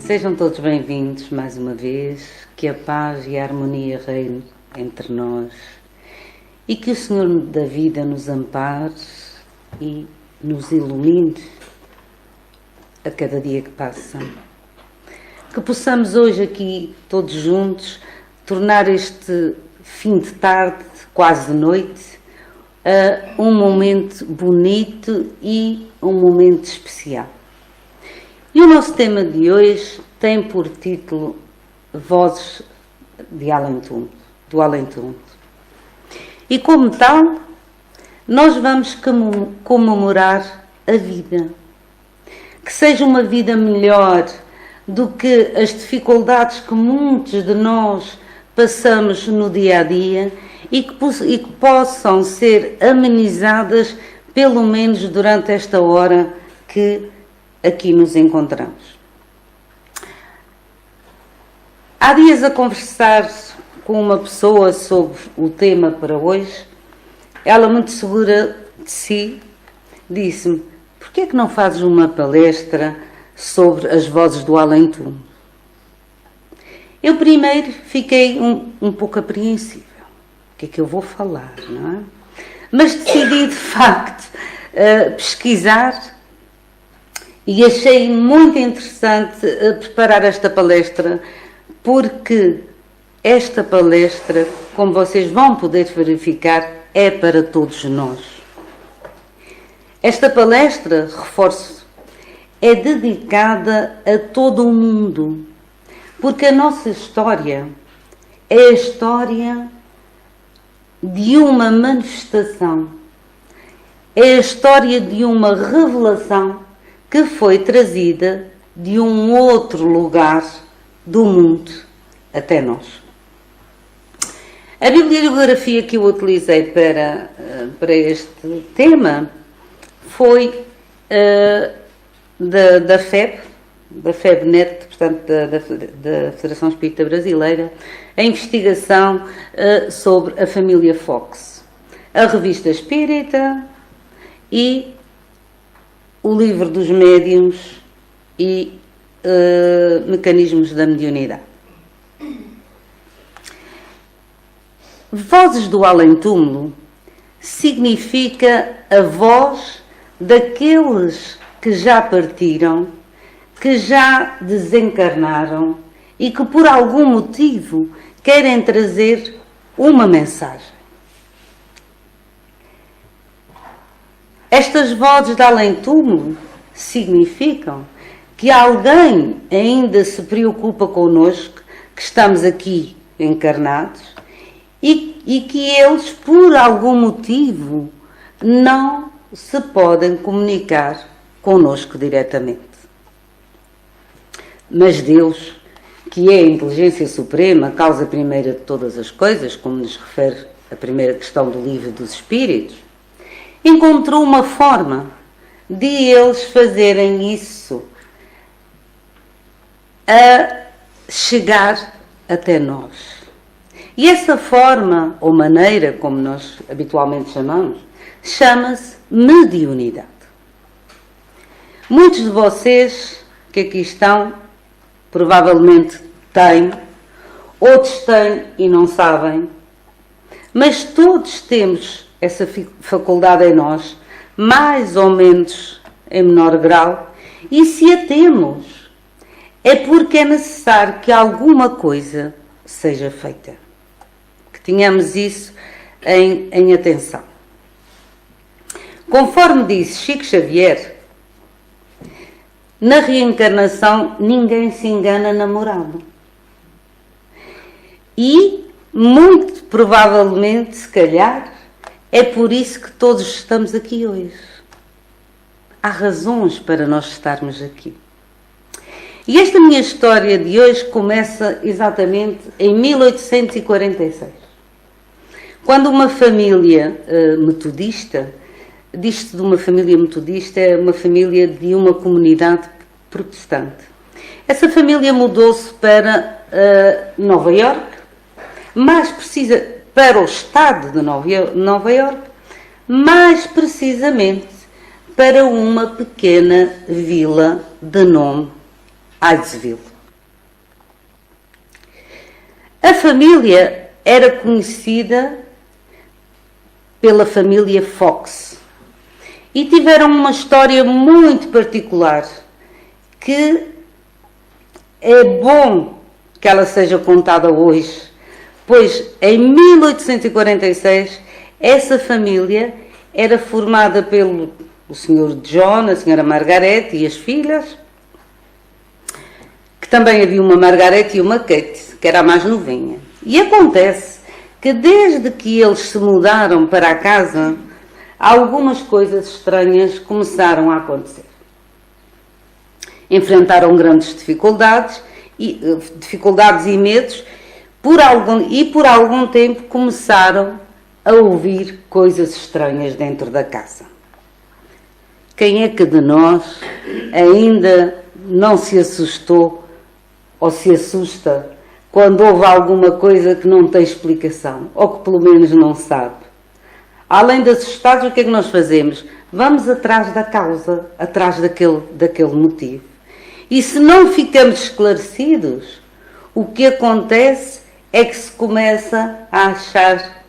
Sejam todos bem-vindos mais uma vez, que a paz e a harmonia reine entre nós e que o Senhor da vida nos ampare e nos ilumine a cada dia que passa. Que possamos hoje aqui, todos juntos, tornar este fim de tarde, quase de noite, um momento bonito e um momento especial. E o nosso tema de hoje tem por título Vozes de Além-Túmulo, do Além-Túmulo. E como tal, nós vamos comemorar a vida. Que seja uma vida melhor do que as dificuldades que muitos de nós passamos no dia a dia e que possam ser amenizadas pelo menos durante esta hora que aqui nos encontramos. Há dias a conversar com uma pessoa sobre o tema para hoje, ela muito segura de si, disse-me: por que é que não fazes uma palestra sobre as vozes do além-túmulo? Eu primeiro fiquei um pouco apreensível. O que é que eu vou falar, não é? Mas decidi, de facto, pesquisar e achei muito interessante preparar esta palestra, porque esta palestra, como vocês vão poder verificar, é para todos nós. Esta palestra, reforço, é dedicada a todo o mundo, porque a nossa história é a história de uma manifestação, é a história de uma revelação que foi trazida de um outro lugar do mundo até nós. A bibliografia que eu utilizei para este tema foi da FEBNet, portanto da Federação Espírita Brasileira, a investigação sobre a família Fox, a Revista Espírita e o Livro dos Médiuns e Mecanismos da Mediunidade. Vozes do Além-Túmulo significa a voz daqueles que já partiram, que já desencarnaram e que por algum motivo querem trazer uma mensagem. Estas vozes de além-túmulo significam que alguém ainda se preocupa connosco, que estamos aqui encarnados, e que eles, por algum motivo, não se podem comunicar connosco diretamente. Mas Deus, que é a inteligência suprema, a causa primeira de todas as coisas, como nos refere a primeira questão do Livro dos Espíritos, encontrou uma forma de eles fazerem isso, a chegar até nós. E essa forma, ou maneira, como nós habitualmente chamamos, chama-se mediunidade. Muitos de vocês que aqui estão, provavelmente têm, outros têm e não sabem, mas todos temos essa faculdade em nós, mais ou menos em menor grau, e se a temos, é porque é necessário que alguma coisa seja feita. Que tenhamos isso em atenção. Conforme disse Chico Xavier, na reencarnação ninguém se engana na morada. E, muito provavelmente, se calhar, é por isso que todos estamos aqui hoje. Há razões para nós estarmos aqui. E esta minha história de hoje começa exatamente em 1846. Quando uma família metodista, diz-se de uma família metodista, é uma família de uma comunidade protestante. Essa família mudou-se para Nova Iorque, mais precisa para o estado de Nova Iorque, mais precisamente para uma pequena vila de nome Hydesville. A família era conhecida pela família Fox e tiveram uma história muito particular que é bom que ela seja contada hoje, pois em 1846 essa família era formada pelo Sr. John, a Sra. Margaret e as filhas, que também havia uma Margaret e uma Kate, que era a mais novinha. E acontece que desde que eles se mudaram para a casa, algumas coisas estranhas começaram a acontecer. Enfrentaram grandes dificuldades e medos, por algum tempo começaram a ouvir coisas estranhas dentro da casa. Quem é que de nós ainda não se assustou ou se assusta quando houve alguma coisa que não tem explicação, ou que pelo menos não sabe? Além de assustados, o que é que nós fazemos? Vamos atrás da causa, atrás daquele motivo. E se não ficamos esclarecidos, o que acontece é que se começa a achar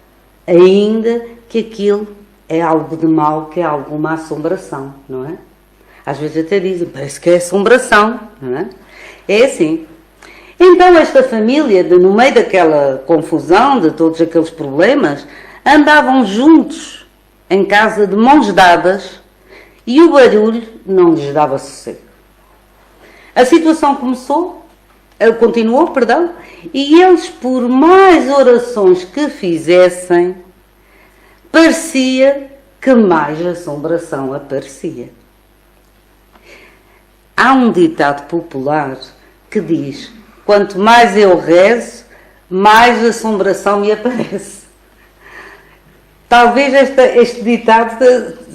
ainda que aquilo é algo de mau, que é alguma assombração, não é? Às vezes até dizem, parece que é assombração, não é? É assim. Então esta família, no meio daquela confusão, de todos aqueles problemas, andavam juntos em casa de mãos dadas e o barulho não lhes dava sossego. A situação continuou, e eles, por mais orações que fizessem, parecia que mais assombração aparecia. Há um ditado popular que diz: quanto mais eu rezo, mais assombração me aparece. Talvez este ditado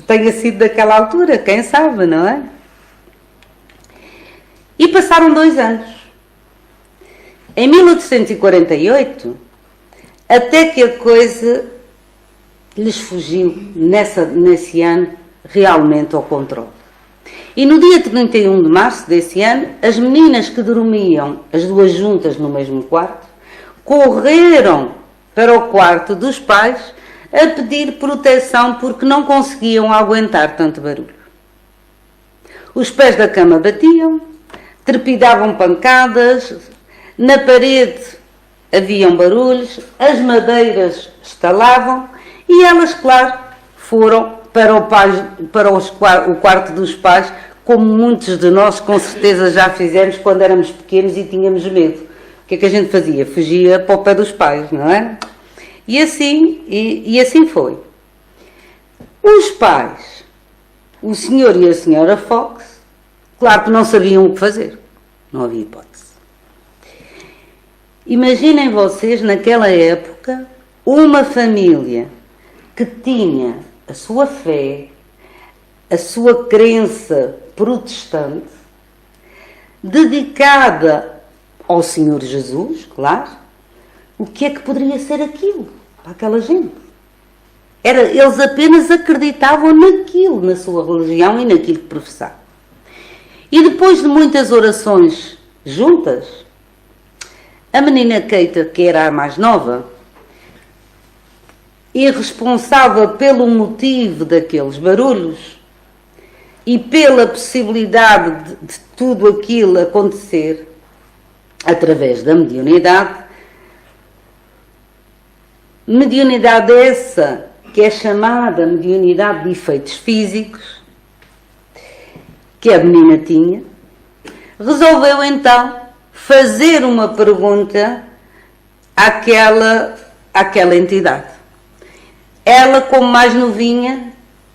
tenha sido daquela altura, quem sabe, não é? E passaram 2 anos. Em 1848, até que a coisa lhes fugiu, nesse ano, realmente ao controle. E no dia 31 de março desse ano, as meninas que dormiam, as duas juntas no mesmo quarto, correram para o quarto dos pais a pedir proteção porque não conseguiam aguentar tanto barulho. Os pés da cama batiam, trepidavam pancadas, na parede haviam barulhos, as madeiras estalavam e elas, claro, foram para o quarto dos pais, como muitos de nós com certeza já fizemos quando éramos pequenos e tínhamos medo. O que é que a gente fazia? Fugia para o pé dos pais, não é? E assim foi. Os pais, o senhor e a senhora Fox, claro que não sabiam o que fazer. Não havia hipótese. Imaginem vocês, naquela época, uma família que tinha a sua fé, a sua crença protestante, dedicada ao Senhor Jesus, claro. O que é que poderia ser aquilo para aquela gente? Eles apenas acreditavam naquilo, na sua religião e naquilo que professavam. E depois de muitas orações juntas, a menina Kate, que era a mais nova, e responsável pelo motivo daqueles barulhos e pela possibilidade de tudo aquilo acontecer através da mediunidade essa que é chamada mediunidade de efeitos físicos, que a menina tinha, resolveu então fazer uma pergunta àquela entidade. Ela, como mais novinha,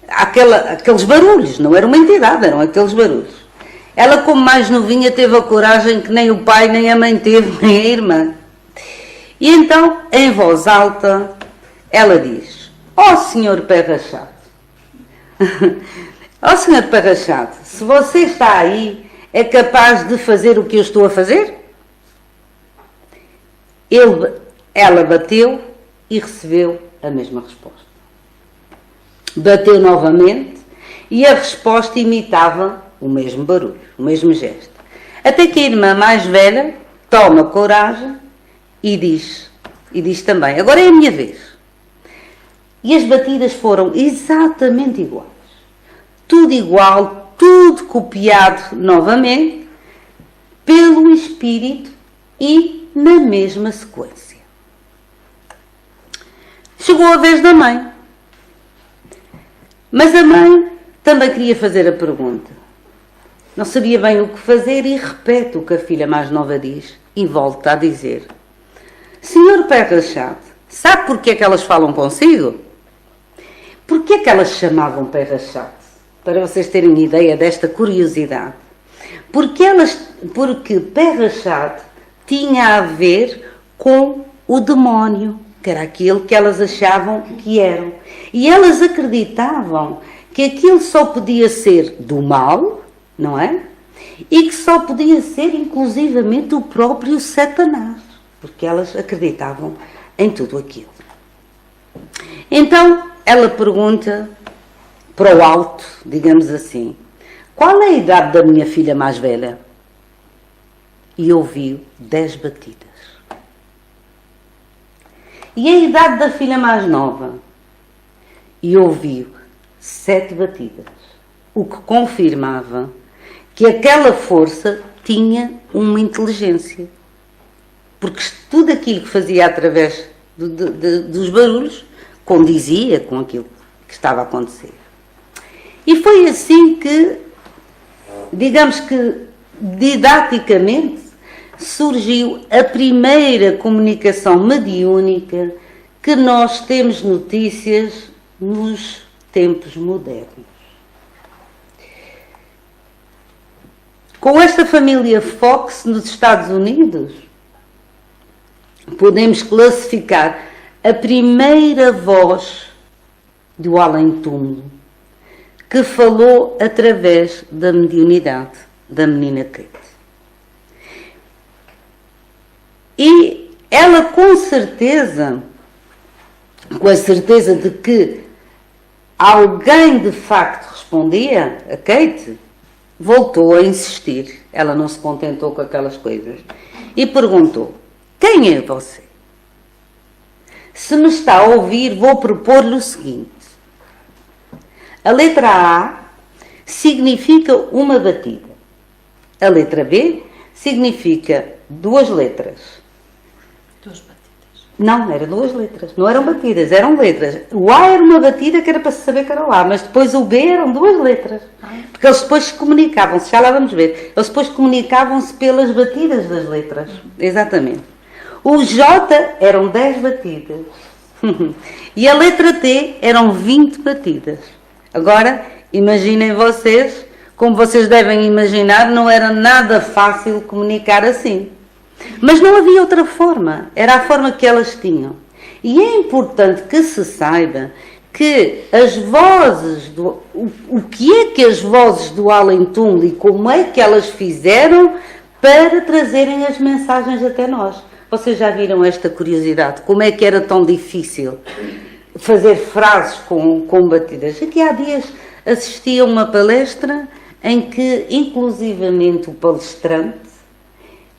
aqueles barulhos, não era uma entidade, eram aqueles barulhos. Ela, como mais novinha, teve a coragem que nem o pai, nem a mãe teve, nem a irmã. E então, em voz alta, ela diz: ó senhor pé rachado, ó senhor pé rachado, se você está aí, é capaz de fazer o que eu estou a fazer? Ela bateu e recebeu a mesma resposta. Bateu novamente e a resposta imitava o mesmo barulho, o mesmo gesto. Até que a irmã mais velha toma coragem e diz também, agora é a minha vez. E as batidas foram exatamente iguais. Tudo igual, tudo copiado novamente, pelo espírito e na mesma sequência. Chegou a vez da mãe. Mas a mãe também queria fazer a pergunta. Não sabia bem o que fazer e repete o que a filha mais nova diz e volta a dizer: Senhor Pé Rachado, sabe porquê é que elas falam consigo? Porquê é que elas chamavam Pé Rachado? Para vocês terem ideia desta curiosidade. Porque Pé Rachado tinha a ver com o demónio, que era aquilo que elas achavam que eram. E elas acreditavam que aquilo só podia ser do mal, não é? E que só podia ser inclusivamente o próprio Satanás, porque elas acreditavam em tudo aquilo. Então, ela pergunta para o alto, digamos assim, qual é a idade da minha filha mais velha? E ouviu 10 batidas. E a idade da filha mais nova? E ouviu 7 batidas. O que confirmava que aquela força tinha uma inteligência. Porque tudo aquilo que fazia através dos barulhos condizia com aquilo que estava a acontecer. E foi assim que, digamos que didaticamente, surgiu a primeira comunicação mediúnica que nós temos notícias nos tempos modernos. Com esta família Fox nos Estados Unidos, podemos classificar a primeira voz do além-túmulo que falou através da mediunidade da menina Kate. E ela com a certeza de que alguém de facto respondia, a Kate, voltou a insistir. Ela não se contentou com aquelas coisas. E perguntou, quem é você? Se me está a ouvir, vou propor-lhe o seguinte. A letra A significa uma batida. A letra B significa 2 letras. 2 batidas. Não, eram 2 letras. Não eram batidas, eram letras. O A era uma batida que era para se saber que era o A, mas depois o B eram 2 letras. Porque eles depois se comunicavam-se, já lá vamos ver. Eles depois comunicavam-se pelas batidas das letras. Exatamente. O J eram 10 batidas. E a letra T eram 20 batidas. Agora, imaginem vocês, como vocês devem imaginar, não era nada fácil comunicar assim. Mas não havia outra forma, era a forma que elas tinham. E é importante que se saiba que as vozes, o que é que as vozes do além-túmulo e como é que elas fizeram para trazerem as mensagens até nós. Vocês já viram esta curiosidade? Como é que era tão difícil fazer frases com batidas? Aqui há dias assisti a uma palestra em que, inclusivamente, o palestrante,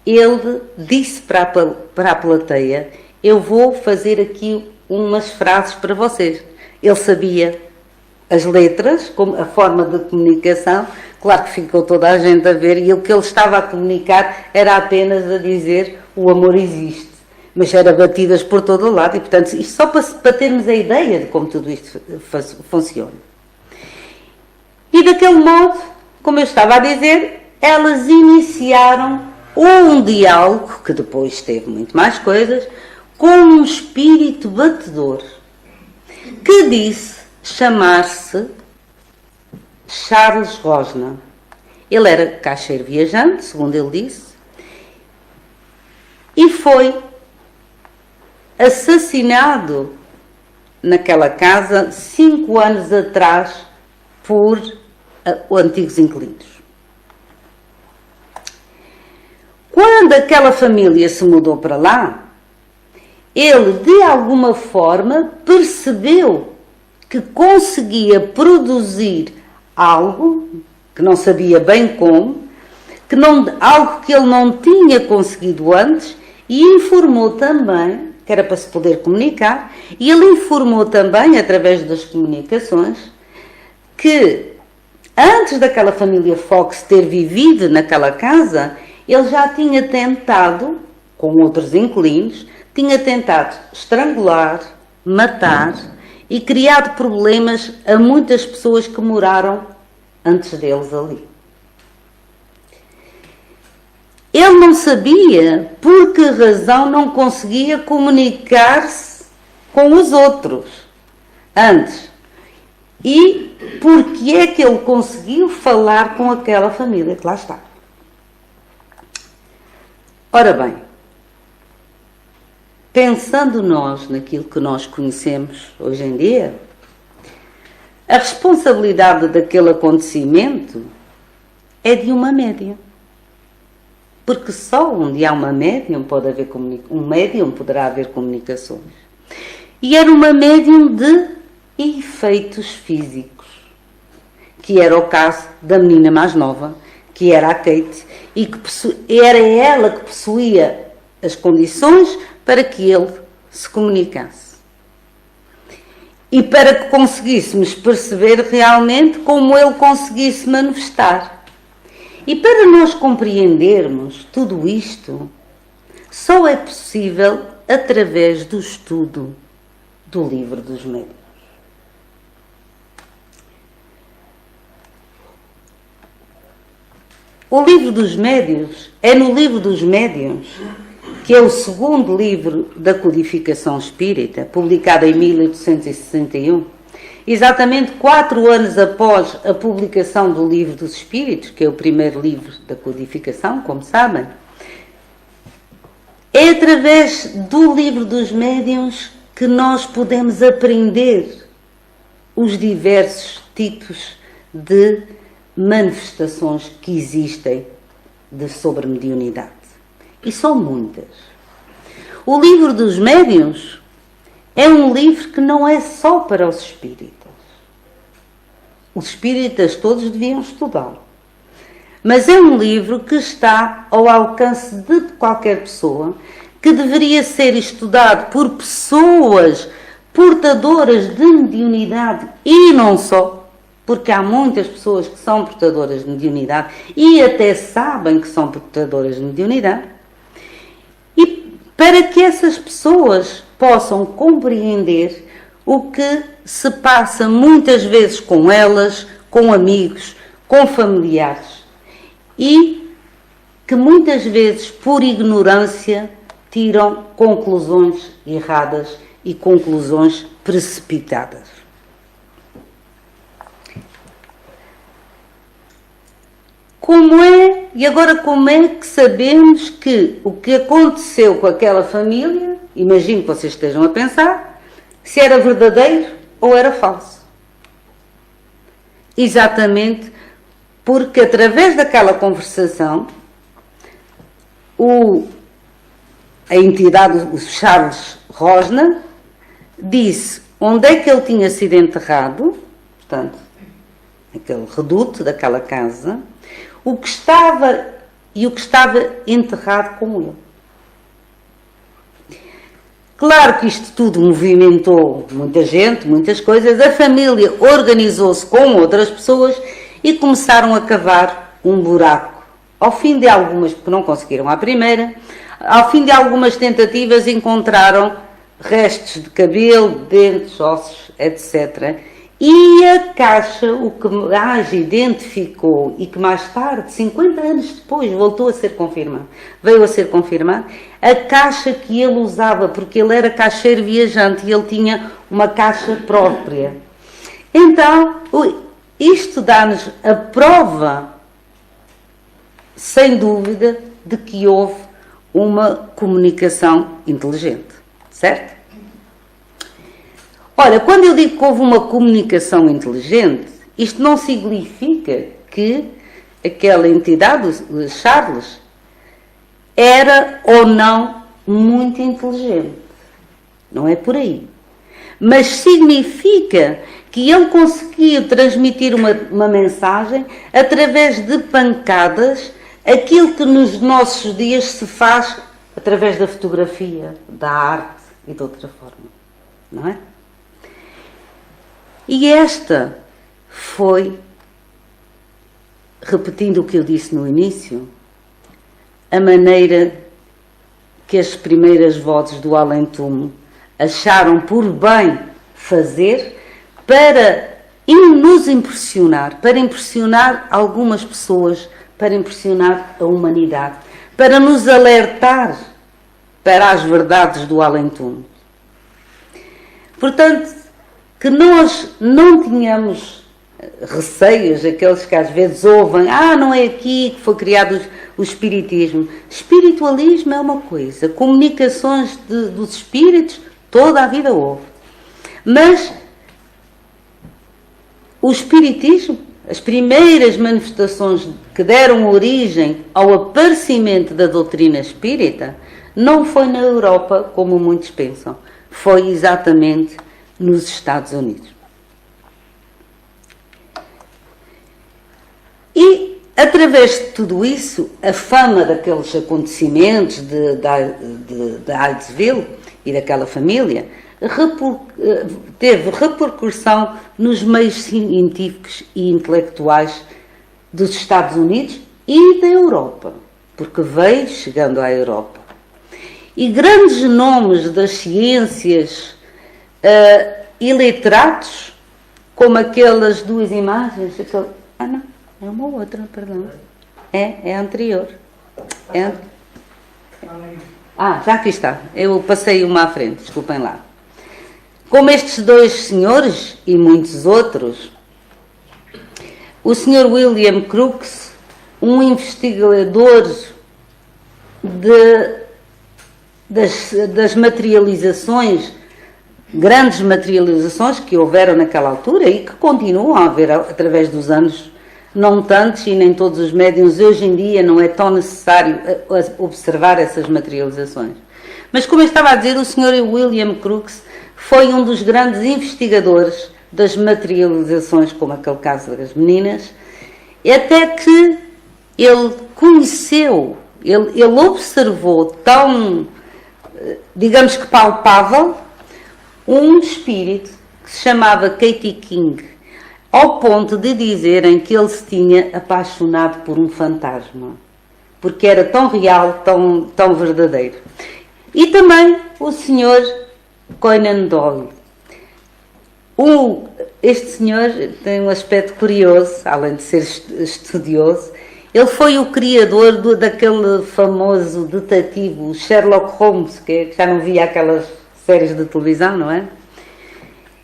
ele disse para a plateia, eu vou fazer aqui umas frases para vocês. Ele sabia as letras, a forma de comunicação, claro que ficou toda a gente a ver, e o que ele estava a comunicar era apenas a dizer o amor existe, mas era batidas por todo o lado, e portanto, isto só para termos a ideia de como tudo isto funciona. E daquele modo, como eu estava a dizer, elas iniciaram um diálogo, que depois teve muito mais coisas, com um espírito batedor, que disse chamar-se Charles Rosner. Ele era caixeiro viajante, segundo ele disse, e foi assassinado naquela casa 5 anos atrás por antigos inquilinos. Quando aquela família se mudou para lá, ele de alguma forma percebeu que conseguia produzir algo, que não sabia bem como, algo que ele não tinha conseguido antes, e informou também, que era para se poder comunicar, e ele informou também, através das comunicações, que antes daquela família Fox ter vivido naquela casa, ele já tinha tentado, com outros inquilinos, tinha tentado estrangular, matar e criado problemas a muitas pessoas que moraram antes deles ali. Ele não sabia por que razão não conseguia comunicar-se com os outros antes. E porque é que ele conseguiu falar com aquela família que lá está. Ora bem, pensando nós naquilo que nós conhecemos hoje em dia, a responsabilidade daquele acontecimento é de uma médium. Porque só onde há uma médium pode haver um médium poderá haver comunicações. E era uma médium de efeitos físicos, que era o caso da menina mais nova, que era a Kate, e que era ela que possuía as condições para que ele se comunicasse. E para que conseguíssemos perceber realmente como ele conseguisse manifestar. E para nós compreendermos tudo isto, só é possível através do estudo do Livro dos Médiuns. O Livro dos Médiuns é no Livro dos Médiuns, que é o segundo livro da codificação espírita, publicado em 1861, exatamente 4 anos após a publicação do Livro dos Espíritos, que é o primeiro livro da codificação, como sabem. É através do Livro dos Médiuns que nós podemos aprender os diversos tipos de manifestações que existem sobre mediunidade. E são muitas. O Livro dos Médiuns é um livro que não é só para os espíritas. Os espíritas todos deviam estudá-lo. Mas é um livro que está ao alcance de qualquer pessoa, que deveria ser estudado por pessoas portadoras de mediunidade e não só, porque há muitas pessoas que são portadoras de mediunidade e até sabem que são portadoras de mediunidade, e para que essas pessoas possam compreender o que se passa muitas vezes com elas, com amigos, com familiares, e que muitas vezes, por ignorância, tiram conclusões erradas e conclusões precipitadas. Como é que sabemos que o que aconteceu com aquela família, imagino que vocês estejam a pensar, se era verdadeiro ou era falso? Exatamente porque através daquela conversação, a entidade, o Charles Rosner, disse onde é que ele tinha sido enterrado, portanto, aquele reduto daquela casa, o que estava enterrado com ele. Claro que isto tudo movimentou muita gente, muitas coisas. A família organizou-se com outras pessoas e começaram a cavar um buraco. Ao fim de algumas, porque não conseguiram à primeira, ao fim de algumas tentativas encontraram restos de cabelo, dentes, ossos, etc. E a caixa, o que mais identificou e que mais tarde, 50 anos depois, veio a ser confirmado, a caixa que ele usava, porque ele era caixeiro viajante e ele tinha uma caixa própria. Então, isto dá-nos a prova, sem dúvida, de que houve uma comunicação inteligente, certo? Ora, quando eu digo que houve uma comunicação inteligente, isto não significa que aquela entidade, o Charles, era ou não muito inteligente. Não é por aí. Mas significa que ele conseguiu transmitir uma mensagem através de pancadas, aquilo que nos nossos dias se faz através da fotografia, da arte e de outra forma, não é? E esta foi, repetindo o que eu disse no início, a maneira que as primeiras vozes do além-túmulo acharam por bem fazer para nos impressionar, para impressionar algumas pessoas, para impressionar a humanidade, para nos alertar para as verdades do além-túmulo. Portanto, que nós não tenhamos receios, aqueles que às vezes ouvem, não é aqui que foi criado o espiritismo. Espiritualismo é uma coisa, comunicações dos espíritos, toda a vida houve. Mas o espiritismo, as primeiras manifestações que deram origem ao aparecimento da doutrina espírita, não foi na Europa, como muitos pensam, foi exatamente nos Estados Unidos. E, através de tudo isso, a fama daqueles acontecimentos de Hydesville e daquela família teve repercussão nos meios científicos e intelectuais dos Estados Unidos e da Europa, porque veio chegando à Europa. E grandes nomes das ciências e letrados, como aquelas duas imagens, não, é uma outra, perdão. É a anterior. Já aqui está. Eu passei uma à frente, desculpem lá. Como estes dois senhores e muitos outros, o Sr. William Crookes, um investigador das materializações, grandes materializações que houveram naquela altura e que continuam a haver através dos anos, não tantos e nem todos os médiuns, hoje em dia não é tão necessário observar essas materializações. Mas como eu estava a dizer, o Sr. William Crookes foi um dos grandes investigadores das materializações, como aquele caso das meninas, até que ele conheceu, ele observou tão, digamos que palpável, um espírito que se chamava Katie King, ao ponto de dizerem que ele se tinha apaixonado por um fantasma, porque era tão real, tão verdadeiro. E também o Sr. Conan Doyle. Este senhor tem um aspecto curioso, além de ser estudioso. Ele foi o criador daquele famoso detetive, Sherlock Holmes, que já não via aquelas séries de televisão, não é?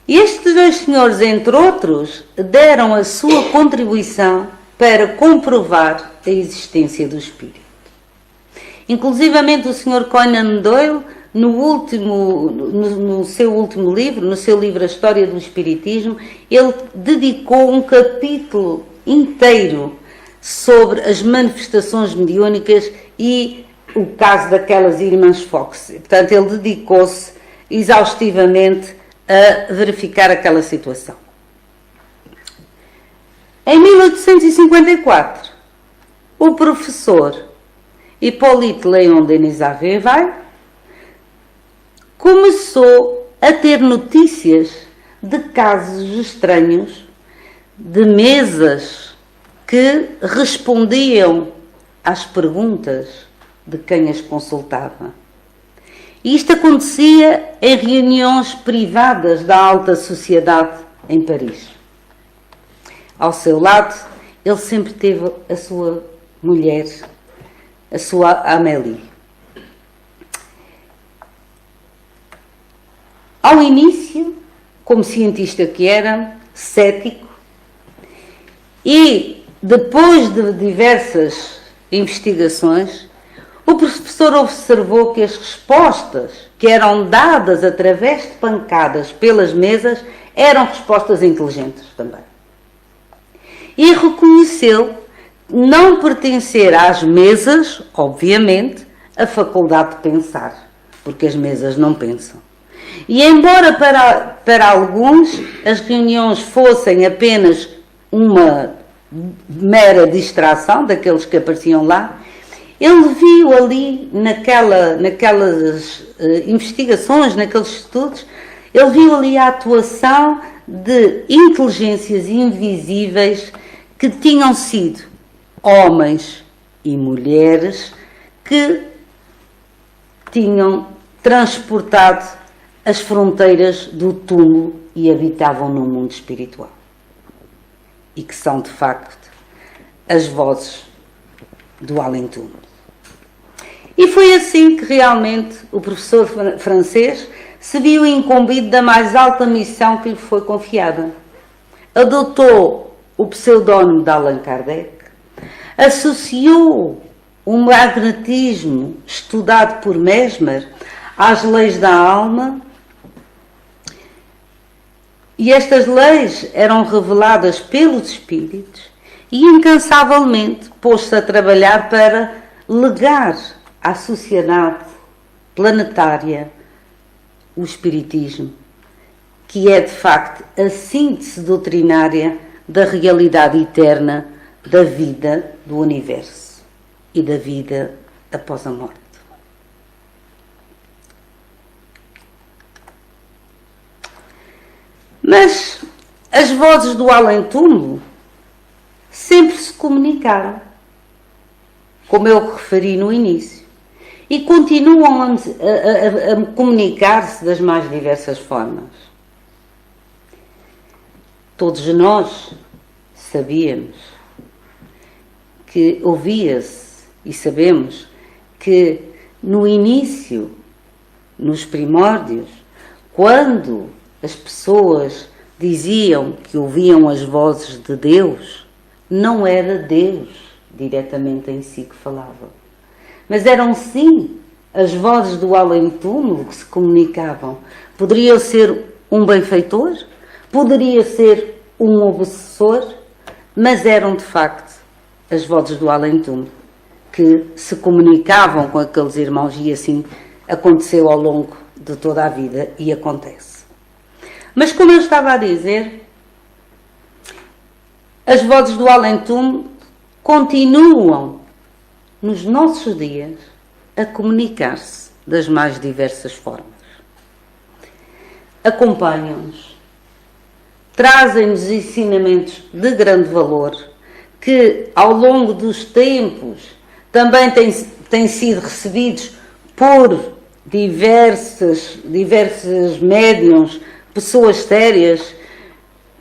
E estes dois senhores, entre outros, deram a sua contribuição para comprovar a existência do espírito. Inclusivamente o Sr. Conan Doyle, no seu último livro, no seu livro A História do Espiritismo, ele dedicou um capítulo inteiro sobre as manifestações mediúnicas e o caso daquelas irmãs Fox. Portanto, ele dedicou-se exaustivamente a verificar aquela situação. Em 1854, o professor Hippolyte Léon Denis Aveyré começou a ter notícias de casos estranhos, de mesas que respondiam às perguntas de quem as consultava. E isto acontecia em reuniões privadas da alta sociedade em Paris. Ao seu lado, ele sempre teve a sua mulher, a sua Amélie. Ao início, como cientista que era, cético, e depois de diversas investigações, o professor observou que as respostas que eram dadas através de pancadas pelas mesas eram respostas inteligentes também. E reconheceu não pertencer às mesas, obviamente, a faculdade de pensar, porque as mesas não pensam. E embora para alguns as reuniões fossem apenas uma mera distração daqueles que apareciam lá, Ele viu ali, naquelas investigações, naqueles estudos, ele viu ali a atuação de inteligências invisíveis que tinham sido homens e mulheres que tinham transportado as fronteiras do túmulo e habitavam no mundo espiritual. E que são, de facto, as vozes do além-túmulo. E foi assim que realmente o professor francês se viu incumbido da mais alta missão que lhe foi confiada. Adotou o pseudónimo de Allan Kardec, associou o magnetismo estudado por Mesmer às leis da alma, e estas leis eram reveladas pelos espíritos, e incansavelmente pôs-se a trabalhar para legar à sociedade planetária o espiritismo, que é de facto a síntese doutrinária da realidade eterna da vida do universo e da vida após a morte. Mas as vozes do além-túmulo sempre se comunicaram, como eu referi no início, e continuam a comunicar-se das mais diversas formas. Todos nós sabíamos que ouvia-se e sabemos que no início, nos primórdios, quando as pessoas diziam que ouviam as vozes de Deus, não era Deus diretamente em si que falava, mas eram sim as vozes do além-túmulo que se comunicavam. Poderia ser um benfeitor, poderia ser um obsessor, mas eram de facto as vozes do além-túmulo que se comunicavam com aqueles irmãos, e assim aconteceu ao longo de toda a vida e acontece. Mas como eu estava a dizer, as vozes do além-túmulo continuam nos nossos dias a comunicar-se das mais diversas formas. Acompanham-nos, trazem-nos ensinamentos de grande valor que ao longo dos tempos também têm sido recebidos por diversas médiuns, pessoas sérias,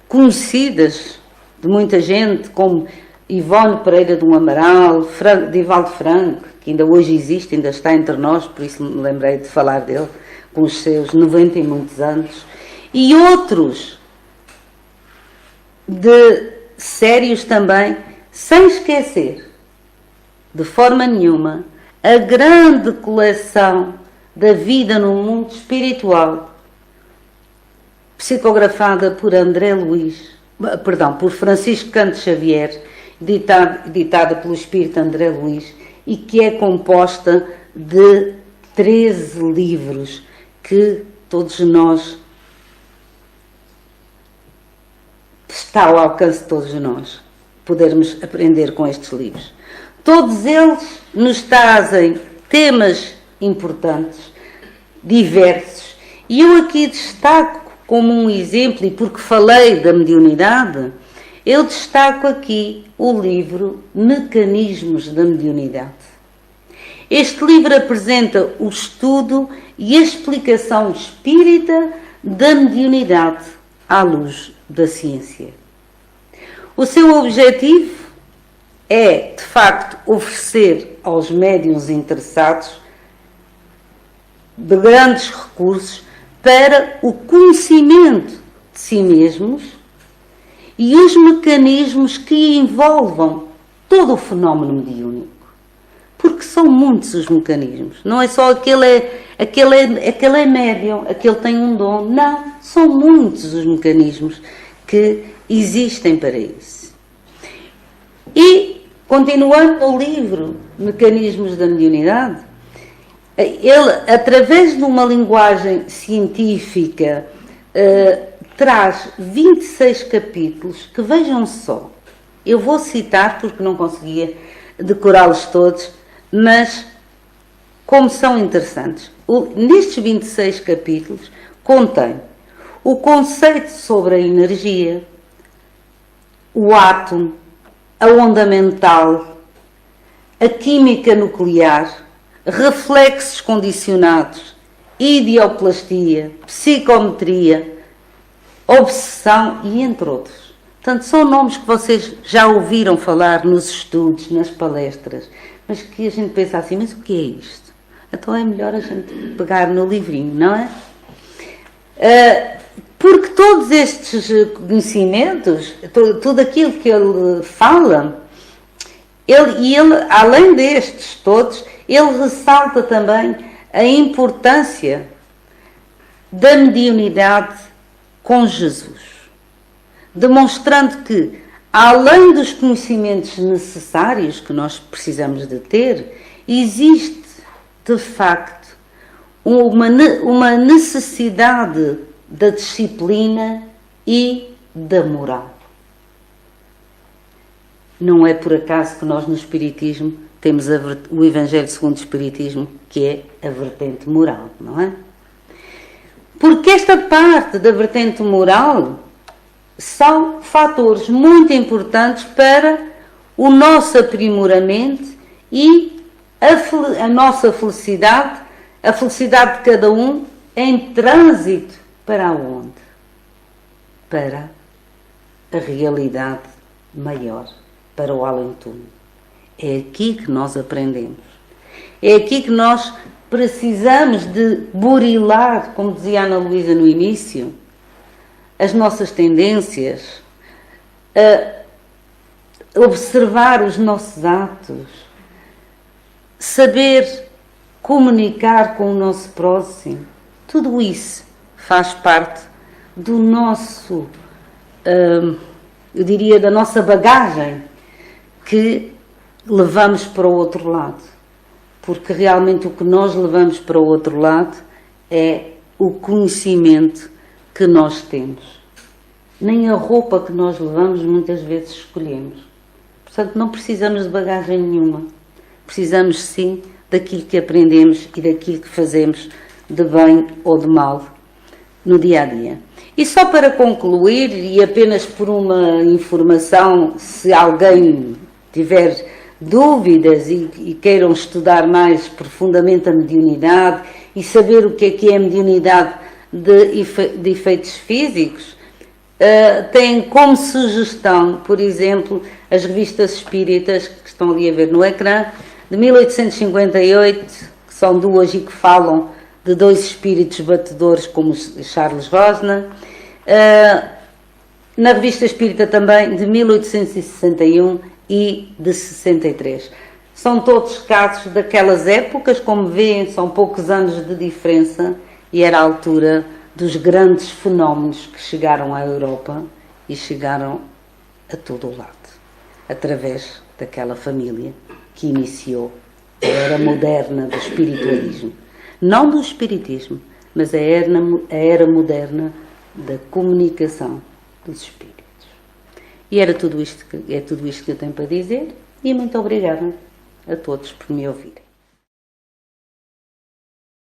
conhecidas de muita gente, como Ivone Pereira do Amaral, Divaldo Franco, que ainda hoje existe, ainda está entre nós, por isso me lembrei de falar dele, com os seus 90 e muitos anos, e outros de sérios também, sem esquecer, de forma nenhuma, a grande coleção da vida no mundo espiritual, psicografada por por Francisco Canto Xavier, ditada pelo Espírito André Luís, e que é composta de 13 livros que todos nós, está ao alcance de todos nós podermos aprender com estes livros. Todos eles nos trazem temas importantes, diversos, e eu aqui destaco como um exemplo, e porque falei da mediunidade, eu destaco aqui o livro Mecanismos da Mediunidade. Este livro apresenta o estudo e a explicação espírita da mediunidade à luz da ciência. O seu objetivo é, de facto, oferecer aos médiuns interessados de grandes recursos para o conhecimento de si mesmos e os mecanismos que envolvam todo o fenómeno mediúnico. Porque são muitos os mecanismos. Não é só aquele é médium, aquele tem um dom. Não, são muitos os mecanismos que existem para isso. E, continuando no livro Mecanismos da Mediunidade, ele, através de uma linguagem científica, traz 26 capítulos que, vejam só, eu vou citar porque não conseguia decorá-los todos, mas como são interessantes. Nestes 26 capítulos contém o conceito sobre a energia, o átomo, a onda mental, a química nuclear, reflexos condicionados, ideoplastia, psicometria, obsessão e entre outros. Portanto, são nomes que vocês já ouviram falar nos estudos, nas palestras, mas que a gente pensa assim, mas o que é isto? Então é melhor a gente pegar no livrinho, não é? Porque todos estes conhecimentos, tudo aquilo que ele fala, ele, além destes todos, ele ressalta também a importância da mediunidade com Jesus, demonstrando que, além dos conhecimentos necessários que nós precisamos de ter, existe, de facto, uma necessidade da disciplina e da moral. Não é por acaso que nós no Espiritismo temos o Evangelho segundo o Espiritismo, que é a vertente moral, não é? Porque esta parte da vertente moral são fatores muito importantes para o nosso aprimoramento e a nossa felicidade, a felicidade de cada um em trânsito para onde? Para a realidade maior, para o além-túmulo. É aqui que nós aprendemos. É aqui que nós precisamos de burilar, como dizia a Ana Luísa no início, as nossas tendências, observar os nossos atos, saber comunicar com o nosso próximo. Tudo isso faz parte do nosso, eu diria, da nossa bagagem que levamos para o outro lado. Porque realmente o que nós levamos para o outro lado é o conhecimento que nós temos. Nem a roupa que nós levamos muitas vezes escolhemos. Portanto, não precisamos de bagagem nenhuma. Precisamos sim daquilo que aprendemos e daquilo que fazemos de bem ou de mal no dia a dia. E só para concluir, e apenas por uma informação, se alguém tiver dúvidas e queiram estudar mais profundamente a mediunidade e saber o que é a mediunidade de efeitos físicos, têm como sugestão, por exemplo, as revistas espíritas que estão ali a ver no ecrã, de 1858, que são duas e que falam de dois espíritos batedores como Charles Rosner, na revista espírita também de 1861 e de 63. São todos casos daquelas épocas, como veem, são poucos anos de diferença e era a altura dos grandes fenómenos que chegaram à Europa e chegaram a todo o lado, através daquela família que iniciou a era moderna do espiritualismo. Não do espiritismo, mas a era moderna da comunicação dos espíritos. E é tudo isto que eu tenho para dizer, e muito obrigada a todos por me ouvir.